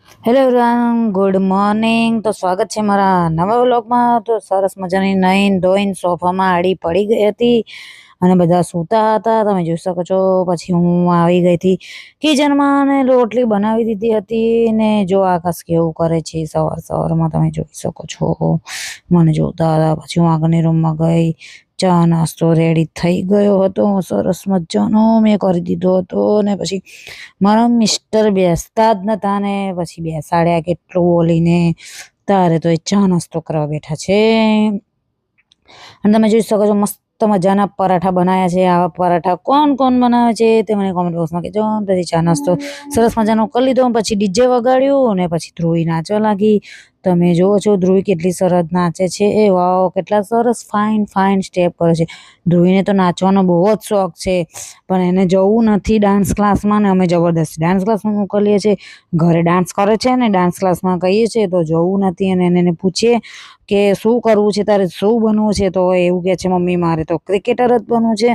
Hello everyone, good morning. તો સ્વાગત છે મારા નવા વ્લોગમાં. તો સરસ મજાની નાઈન ધોઈને સોફામાં આડી પડી ગઈ હતી અને બધા સૂતા હતા, તમે જોઈ શકો છો. પછી હું આવી ગઈ હતી કિચનમાં અને રોટલી બનાવી દીધી હતી ને જો આકાશ કેવું કરે છે સવારમાં તમે જોઈ શકો છો. મને જોતા હતા. પછી હું આગળની રૂમમાં ગઈ, ચા નાસ્તો રેડી થઈ ગયો હતો, સરસ મજાનો મેં કરી દીધો હતો. ને પછી મારા મિસ્ટર બેસતા જ નતા ને પછી બેસાડ્યા કેટલું બોલીને, તારે તો એ ચા નાસ્તો કરવા બેઠા છે. અને તમે જોઈ શકો છો મસ્ત મજાના પરાઠા બનાવ્યા છે. આવા પરાઠા કોણ કોણ બનાવે છે તે મને કોમેન્ટ બોક્સમાં કહેજો. પછી ચા નાસ્તો સરસ મજાનો કરી લીધો. પછી ડીજે વગાડ્યું અને પછી ધ્રુવી નાચવા લાગી. તમે જુઓ છો ધ્રુવી કેટલી સરસ નાચે છે. એ વાવ, કેટલા સરસ ફાઇન સ્ટેપ કરે છે. ધ્રુવીને તો નાચવાનો બહુ જ શોખ છે, પણ એને જવું નથી ડાન્સ ક્લાસમાં ને અમે જબરદસ્તી ડાન્સ ક્લાસમાં મોકલીએ છીએ. ઘરે ડાન્સ કરે છે ને ડાન્સ ક્લાસમાં કહીએ છીએ તો જવું નથી. અને એને પૂછીએ કે શું કરવું છે, તારે શું બનવું છે, તો એવું કહે છે મમ્મી મારે તો ક્રિકેટર જ બનવું છે.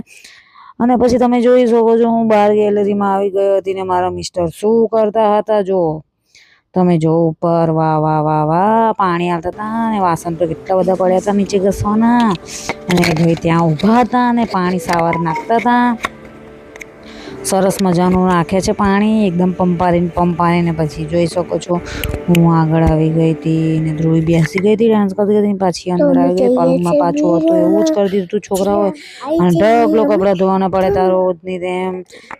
અને પછી તમે જોઈ શકો છો હું બહાર ગેલેરીમાં આવી ગઈ હતી ને મારા મિસ્ટર શું કરતા હતા જો તમે જો ઉપર વાહ વાહ વાહ વાહ પાણી આવતા હતા અને વાસણ તો કેટલા બધા પડ્યા હતા નીચે ઘસવાના. અને ભાઈ ત્યાં ઊભા હતા અને પાણી સાવર નાખતા હતા. સરસ મજાનું નાખે છે પાણી, એકદમ પંપારીને પછી જોઈ શકો છો હું આગળ આવી ગઈ હતી ને ધ્રુવી બેસી ગઈ હતી ડાન્સ કરતી હતી. પાછી અંદર આવી ગઈ પલંગમાં, પાછું હતું એવું જ કરી દીધું તું છોકરાઓએ. અને ઢગલો કપડાં ધોવાના પડે તા રોજની તેમ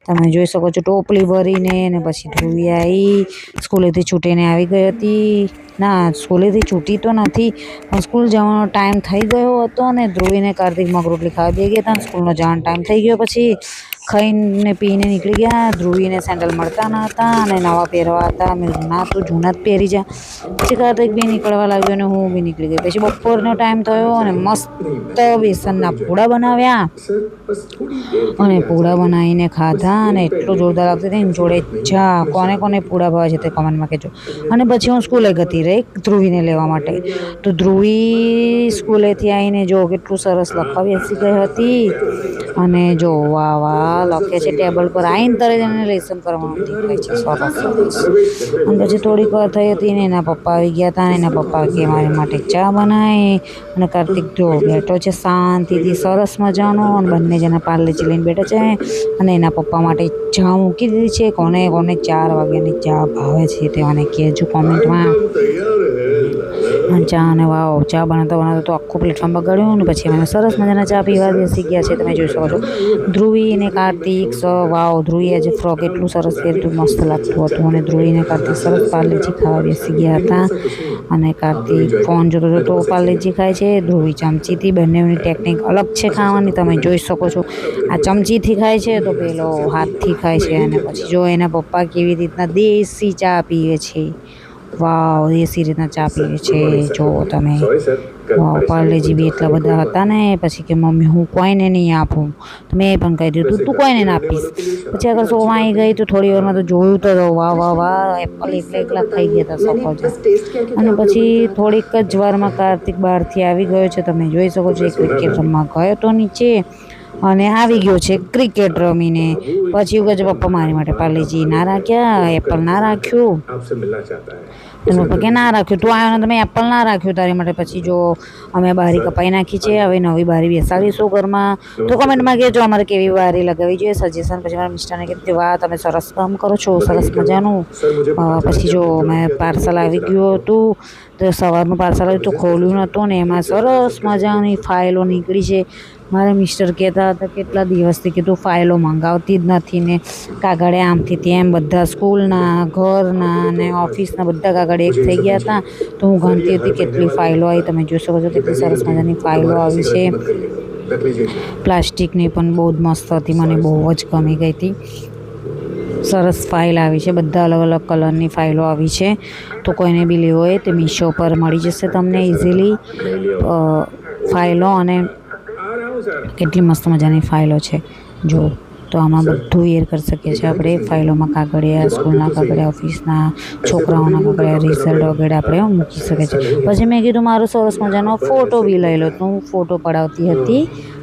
તમે જોઈ શકો છો. ટોપલી ભરીને ને પછી ધ્રુવી આવી સ્કૂલેથી છૂટીને આવી ગઈ હતી. ના, સ્કૂલેથી છૂટી તો નથી પણ સ્કૂલ જવાનો ટાઈમ થઈ ગયો હતો અને ધ્રુવીને કાર્તિક મગ રોટલી ખાવા દઈ ગયા હતા અને સ્કૂલનો જવાનો ટાઈમ થઈ ગયો. પછી ખાઈને પીને નીકળી ગયા. ધ્રુવીને સેન્ડલ મળતા ન હતા અને નવા પહેરવા હતા. મેં ના તું જૂના જ પહેરી જા. પછી કાર્તિક બી નીકળવા લાગ્યો અને હું બી નીકળી ગઈ. પછી બપોરનો ટાઈમ થયો અને મસ્ત બેસનના પૂડા બનાવ્યા અને પૂડા બનાવીને ખાધા અને એટલું જોરદાર લાગતું હતું. જોડે ચા. કોને કોને પૂડા ભાવે છે તે કમેન્ટમાં કહેજો. અને પછી હું સ્કૂલે ગતી રહી ધ્રુવીને લેવા માટે. તો ધ્રુવી સ્કૂલેથી આવીને જો કેટલું સરસ લખવા બેસી ગઈ હતી. અને જો વાહ વાહ લખે છે ટેબલ પર આવીને તરત એને લેસન કરવાનું દેખાય છે. સરસ. અને પછી થોડીક વાર થઈ હતી ને એના પપ્પા આવી ગયા હતા અને એના પપ્પા કે મારી માટે ચા બનાવી. અને કાર્તિક જો બેઠો છે શાંતિથી સરસ મજાનો અને બંને જણા પાર્લેજી લઈને બેઠા છે અને એના પપ્પા માટે ચા મૂકી દીધી છે. કોને કોને 4 વાગ્યાની ચા ભાવે છે તે મને કહેજો કોમેન્ટમાં. ચા અને વાવ, ચા બનાવતા તો આખું પ્લેટફોર્મ બગાડ્યું ને પછી અમે સરસ મજાના ચા પીવા બેસી ગયા છે. તમે જોઈ શકો છો ધ્રુવી અને કાર્તિક. વાવ, ધ્રુવી આજે ફ્રોક એટલું સરસ પહેરતું મસ્ત લાગતું હતું. અને ધ્રુવી અને કાર્તિક સરસ પાર્લેજી ખાવા બેસી ગયા હતા. અને કાર્તિક ફોન જોતો જોતો પાર્લેજી ખાય છે, ધ્રુવી ચમચીથી. બંનેની ટેકનિક અલગ છે ખાવાની, તમે જોઈ શકો છો. આ ચમચીથી ખાય છે તો પેલો હાથથી ખાય છે. અને પછી જો એના પપ્પા કેવી રીતના દેશી ચા પીવે છે. વાવ, દેશી રીતના ચા પીવે છે જો તમે. વાવ, પાર્લેજી બી એટલા બધા હતા ને. પછી કે મમ્મી હું કોઈને નહીં આપું. તો મેં પણ કહી દીધું તું કોઈને ના આપીશ. પછી આગળ સોમાં આવી ગઈ તો થોડી વારમાં તો જોયું તો વાહ વાહ વાહ એપલ એકલા ખાઈ ગયા હતા સફરજન. અને પછી થોડીક જ વારમાં કાર્તિક બહારથી આવી ગયો છે. તમે જોઈ શકો છો. ક્રિકેટ રમવા ગયો તો નીચે અને આવી ગયો છે ક્રિકેટ રમીને. પછી એવું કહે છે પપ્પા મારી માટે પાર્લેજી ના રાખ્યા, એપલ ના રાખ્યું. તમે પપ્પા કે ના રાખ્યું, તું આવ્યો ને તમે એપલ ના રાખ્યું તારી માટે. પછી જો અમે બારી કપાઈ નાખી છે, હવે નવી બારી બેસાડીશું ઘરમાં. તો કમેન્ટમાં કહેજો અમારે કેવી બારી લગાવવી જોઈએ, સજેશન. પછી મારા મિસ્ટરને કીધું વાહ તમે સરસ કામ કરો છો, સરસ મજાનું. પછી જો મેં પાર્સલ આવી ગયું હતું તો સવારનું પાર્સલ આવ્યું તો ખોલ્યું નહોતું ને એમાં સરસ મજાની ફાઇલો નીકળી છે. મારા મિસ્ટર કહેતા હતા કેટલા દિવસથી કીધું ફાઇલો મંગાવતી જ નથી ને કાગળે આમથી તેમ બધા સ્કૂલના, ઘરના ને ઓફિસના બધા કાગળ એક થઈ ગયા હતા. તો હું ગણતી હતી કેટલી ફાઇલો આવી. તમે જોઈ શકો છો કેટલી સરસ મજાની ફાઇલો આવી છે. પ્લાસ્ટિકની પણ બહુ જ મસ્ત હતી, મને બહુ જ ગમી ગઈ હતી. સરસ ફાઇલ આવી છે, બધા અલગ અલગ કલરની ફાઇલો આવી છે. તો કોઈને બી લેવો હોય તો મીશો પર મળી જશે તમને ઇઝીલી ફાઇલો. અને કેટલી મસ્ત મજાની ફાઇલો છે જો. તો આમાં બધું વેર કરી શકીએ છીએ આપણે. ફાઇલોમાં કાગળિયા, સ્કૂલના કાગળિયા, ઓફિસના, છોકરાઓના કાગળિયા, રિઝલ્ટ વગેરે આપણે મૂકી શકીએ છીએ. પછી મેં કીધું મારો સરસ મજાનો ફોટો બી લઈ લો. તો હું ફોટો પડાવતી હતી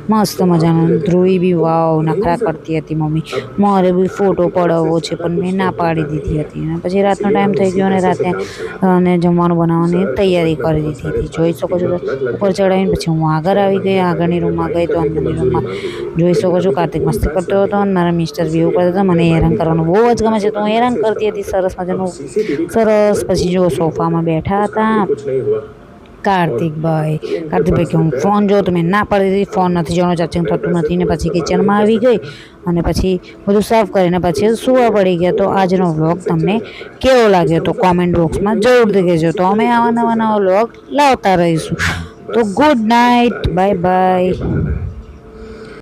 મસ્ત મજાનો. ધ્રુવી બી વાવ નખરા કરતી હતી મમ્મી મારે બી ફોટો પડાવવો છે પણ મેં ના પાડી દીધી હતી. અને પછી રાતનો ટાઈમ થઈ ગયો અને રાતે અને જમવાનું બનાવવાની તૈયારી કરી દીધી હતી. જોઈ શકો છો ઉપર ચડાવીને પછી હું આગળ આવી ગઈ. આગળની રૂમમાં ગઈ તો અંદરની રૂમમાં જોઈ શકો છો કાર્તિક મસ્તી કરતો હતો અને મારા મિસ્ટર બી એવું કરતા હતા. મને હેરાન કરવાનું બહુ જ ગમે છે તો હું હેરાન કરતી હતી. સરસ મજાનું સરસ. પછી જો સોફામાં બેઠા હતા કાર્તિકભાઈ કે હું ફોન જોઉં તો મેં ના પાડી દીધી. ફોન નથી જોવાનું, ચાર્જિંગ થતું નથી. ને પછી કિચનમાં આવી ગઈ અને પછી બધું સાફ કરીને પછી સૂવા પડી ગયા. તો આજનો વ્લોગ તમને કેવો લાગ્યો તો કોમેન્ટ બોક્સમાં જરૂરથી કહેજો. તો અમે આવા નવા વ્લોગ લાવતા રહીશું. તો ગુડ નાઇટ, બાય બાય.